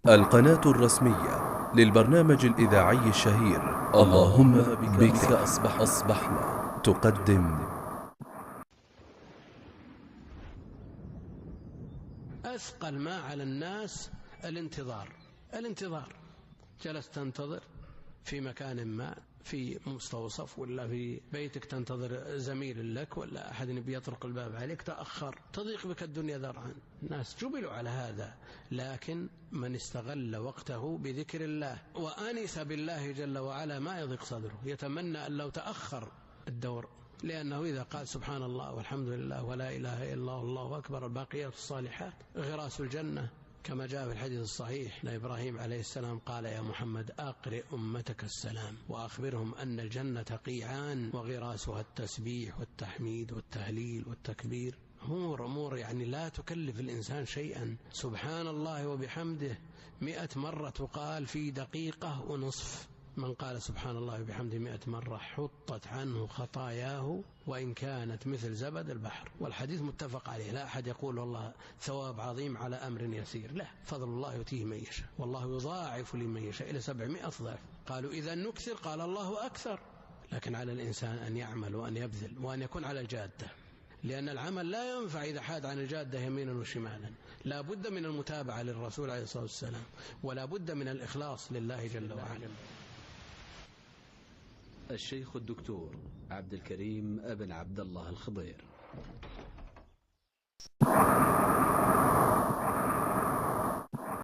القناة الرسمية للبرنامج الإذاعي الشهير اللهم بك أصبحنا تقدم أثقل ما على الناس الانتظار. جلست تنتظر في مكان ما، في مستوصف ولا في بيتك، تنتظر زميل لك ولا أحد بيطرق الباب عليك، تأخر، تضيق بك الدنيا ذرعا. الناس جبلوا على هذا، لكن من استغل وقته بذكر الله وآنس بالله جل وعلا ما يضيق صدره، يتمنى أن لو تأخر الدور، لأنه إذا قال سبحان الله والحمد لله ولا إله إلا الله والله أكبر الباقيات الصالحات غراس الجنة، كما جاء في الحديث الصحيح أن إبراهيم عليه السلام قال يا محمد أقرئ أمتك السلام وأخبرهم أن الجنة قيعان وغراسها التسبيح والتحميد والتهليل والتكبير. أمور يعني لا تكلف الإنسان شيئا. سبحان الله وبحمده 100 مرة تقال في دقيقة ونصف. من قال سبحان الله وبحمده 100 مرة حطت عنه خطاياه وإن كانت مثل زبد البحر. والحديث متفق عليه، لا أحد يقول والله ثواب عظيم على أمر يسير، لا، فضل الله يؤتيه من يشاء والله يضاعف لمن يشاء إلى 700 ضعف. قالوا إذا نكثر، قال الله أكثر. لكن على الإنسان أن يعمل وأن يبذل وأن يكون على الجادة، لأن العمل لا ينفع إذا حاد عن الجادة يمينا وشمالا. لا بد من المتابعة للرسول عليه الصلاة والسلام، ولا بد من الإخلاص لله جل وعلا. الشيخ الدكتور عبد الكريم ابن عبد الله الخضير.